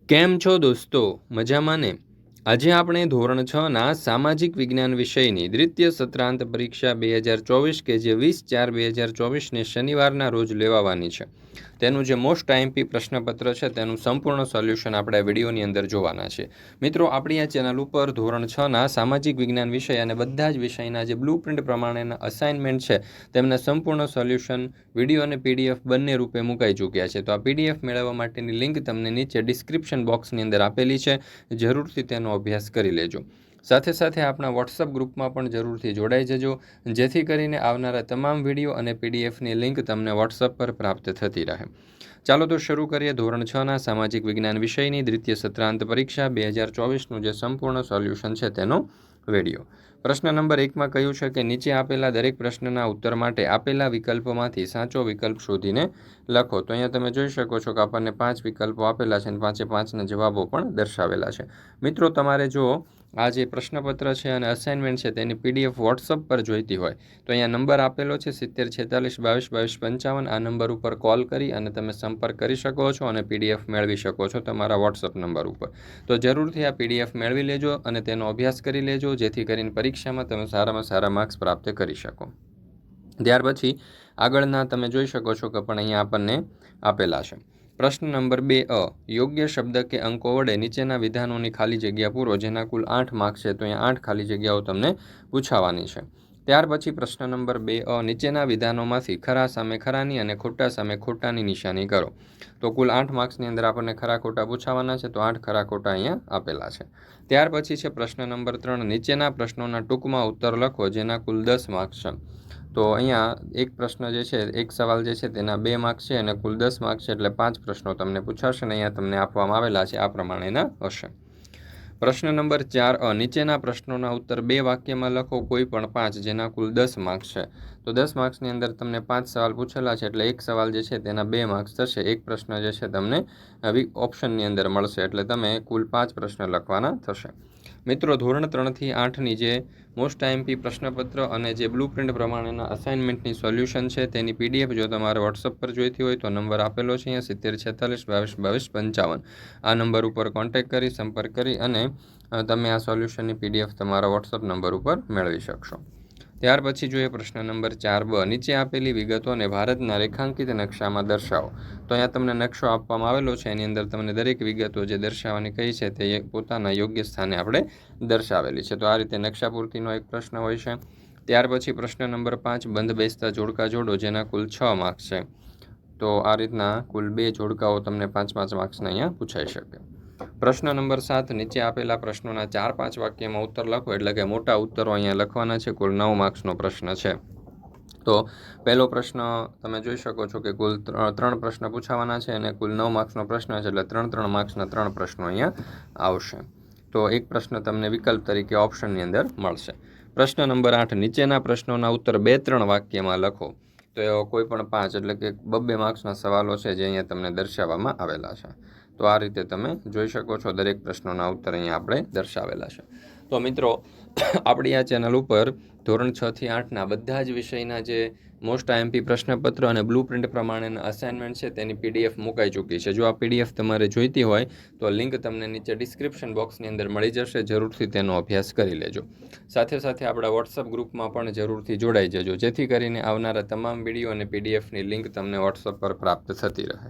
કેમ છો દોસ્તો? મજામાં ને? આજે આપણે ધોરણ 6ના સામાજિક વિજ્ઞાન વિષયની દ્વિતીય સત્રાંત પરીક્ષા 2024 કે જે 20/4/2024ને શનિવારના રોજ લેવાવાની છે તેનું જે મોસ્ટ આઈએમપી પ્રશ્નપત્ર છે તેનું સંપૂર્ણ સોલ્યુશન આપણે વિડીયોની અંદર જોવાના છે. મિત્રો, આપણી આ ચેનલ ઉપર ધોરણ 6ના સામાજિક વિજ્ઞાન વિષય અને બધા જ વિષયના જે બ્લુ પ્રિન્ટ પ્રમાણેના અસાઇનમેન્ટ છે તેમના સંપૂર્ણ સોલ્યુશન વિડીયો અને પીડીએફ બંને રૂપે મુકાઈ ચૂક્યા છે. તો આ પીડીએફ મેળવવા માટેની લિંક તમને નીચે ડિસ્ક્રિપ્શન બોક્સની અંદર આપેલી છે. જરૂરથી તેનો અભ્યાસ કરી લેજો. સાથે સાથે આપણા વોટ્સઅપ ગ્રુપમાં પણ જરૂરથી જોડાઈ જજો, જેથી કરીને આવનારા તમામ વિડીયો અને પીડીએફની લિંક તમને વોટ્સઅપ પર પ્રાપ્ત થતી રહે. ચાલો તો શરૂ કરીએ ધોરણ 6ના સામાજિક વિજ્ઞાન વિષયની દ્વિતીય સત્રાંત પરીક્ષા 2024નું જે સંપૂર્ણ સોલ્યુશન છે તેનો વિડીયો. પ્રશ્ન નંબર 1માં કહ્યું છે કે નીચે આપેલા દરેક પ્રશ્નના ઉત્તર માટે આપેલા વિકલ્પોમાંથી સાચો વિકલ્પ શોધીને લખો. તો અહીંયા તમે જોઈ શકો છો કે આપણને 5 વિકલ્પો આપેલા છે અને 5ના જવાબો પણ દર્શાવેલા છે. મિત્રો, તમારે જો આ જે પ્રશ્નપત્ર છે અને અસાઇનમેન્ટ છે તેની પીડીએફ વોટ્સઅપ પર જોઈતી હોય તો અહીંયા નંબર આપેલો છે 7046222255. આ નંબર ઉપર કોલ કરી અને તમે સંપર્ક કરી શકો છો અને પીડીએફ મેળવી શકો છો તમારા વોટ્સઅપ નંબર ઉપર. તો જરૂરથી આ પીડીએફ મેળવી લેજો અને તેનો અભ્યાસ કરી લેજો, જેથી કરીને પરીક્ષામાં તમે સારામાં સારા માર્ક્સ પ્રાપ્ત કરી શકો. ત્યાર પછી આગળના તમે જોઈ શકો છો કે પણ અહીંયા આપણને આપેલા છે. પ્રશ્ન નંબર 2 યોગ્ય શબ્દ કે અંકો વડે નીચેના વિધાનોની ખાલી જગ્યા પૂરો, જેના કુલ 8 માર્ક્સ છે. તો અહીંયા 8 ખાલી જગ્યાઓ તમને પૂછાવાની છે. ત્યાર પછી પ્રશ્ન નંબર 2 નીચેના વિધાનોમાંથી ખરા સામે ખરાની અને ખોટા સામે ખોટાની નિશાની કરો. તો કુલ 8 માર્ક્સની અંદર આપણને ખરા ખોટા પૂછાવાના છે. તો 8 ખરા ખોટા અહીંયા આપેલા છે. ત્યાર પછી છે પ્રશ્ન નંબર 3 નીચેના પ્રશ્નોના ટૂંકમાં ઉત્તર લખો, જેના કુલ 10 માર્ક્સ છે. તો અહીંયા એક પ્રશ્ન જે છે, એક સવાલ જે છે તેના 2 માર્ક્સ છે અને કુલ 10 માર્ક્સ છે, એટલે 5 પ્રશ્નો તમને પૂછાશે અને અહીંયા તમને આપવામાં આવેલા છે આ પ્રમાણેના હશે. પ્રશ્ન નંબર 4 નીચેના પ્રશ્નોના ઉત્તર 2 વાક્યમાં લખો, કોઈ પણ 5, જેના કુલ 10 માર્ક્સ છે. તો 10 માર્ક્સની અંદર તમને 5 સવાલ પૂછેલા છે, એટલે એક સવાલ જે છે તેના 2 માર્ક્સ થશે. એક પ્રશ્ન જે છે તમને ઓપ્શનની અંદર મળશે, એટલે તમે કુલ 5 પ્રશ્ન લખવાના થશે. મિત્રો, ધોરણ 3થી 8ની જે મોસ્ટ આઈએમપી પ્રશ્નપત્ર અને જે બ્લુ પ્રિન્ટ પ્રમાણેના અસાઇનમેન્ટની સોલ્યુશન છે તેની પીડીએફ જો તમારે વોટ્સઅપ પર જોઈતી હોય તો નંબર આપેલો છે અહીંયા 7046222255. આ નંબર ઉપર કોન્ટેક્ટ કરી સંપર્ક કરી અને તમે આ સોલ્યુશનની પીડીએફ તમારા વોટ્સઅપ નંબર ઉપર મેળવી શકશો. ત્યાર પછી જોઈએ પ્રશ્ન નંબર 4 નીચે આપેલી વિગતોને ભારતના રેખાંકિત નકશામાં દર્શાવો. તો અહીંયા તમને નકશો આપવામાં આવેલો છે, એની અંદર તમને દરેક વિગતો જે દર્શાવવાની કહી છે તે પોતાના યોગ્ય સ્થાને આપણે દર્શાવેલી છે. તો આ રીતે નકશા પૂર્તિનો એક પ્રશ્ન હોય છે. ત્યાર પછી પ્રશ્ન નંબર 5 બંધ બેસતા જોડકા જોડો, જેના કુલ 6 માર્ક્સ છે. તો આ રીતના કુલ 2 જોડકાઓ તમને 5 માર્ક્સના અહીંયા પૂછાઈ શકે. પ્રશ્ન નંબર 7 નીચે આપેલા પ્રશ્નોના 4-5 વાક્યમાં ઉત્તર લખો, એટલે કે મોટા ઉત્તરો અહીંયા લખવાના છે. કુલ 9 માર્ક્સનો પ્રશ્ન છે. તો પહેલો પ્રશ્ન તમે જોઈ શકો છો કે કુલ 3 પ્રશ્ન પૂછાવાના છે અને કુલ 9 માર્ક્સનો પ્રશ્ન છે, એટલે 3 માર્ક્સના 3 પ્રશ્નો અહીંયા આવશે. તો એક પ્રશ્ન તમને વિકલ્પ તરીકે ઓપ્શનની અંદર મળશે. પ્રશ્ન નંબર 8 નીચેના પ્રશ્નોના ઉત્તર 2-3 વાક્યમાં લખો. તો એવો કોઈ પણ 5 એટલે કે 2 માર્ક્સના સવાલો છે જે અહીંયા તમને દર્શાવવામાં આવેલા છે. તો આ રીતે તમે જોઈ શકો છો દરેક પ્રશ્નોના ઉત્તર અહીંયા આપણે દર્શાવેલા છે. તો મિત્રો, આપણી આ ચેનલ ઉપર ધોરણ 6થી 8ના બધા જ વિષયના જે મોસ્ટ આઈએમપી પ્રશ્નપત્ર અને બ્લુ પ્રિન્ટ પ્રમાણેના અસાઇનમેન્ટ છે તેની પીડીએફ મુકાઈ ચૂકી છે. જો આ પીડીએફ તમારે જોઈતી હોય તો લિંક તમને નીચે ડિસ્ક્રિપ્શન બોક્સની અંદર મળી જશે. જરૂરથી તેનો અભ્યાસ કરી લેજો. સાથે સાથે આપણા વોટ્સઅપ ગ્રુપમાં પણ જરૂરથી જોડાઈ જજો, જેથી કરીને આવનારા તમામ વિડીયો અને પીડીએફની લિંક તમને વોટ્સઅપ પર પ્રાપ્ત થતી રહે.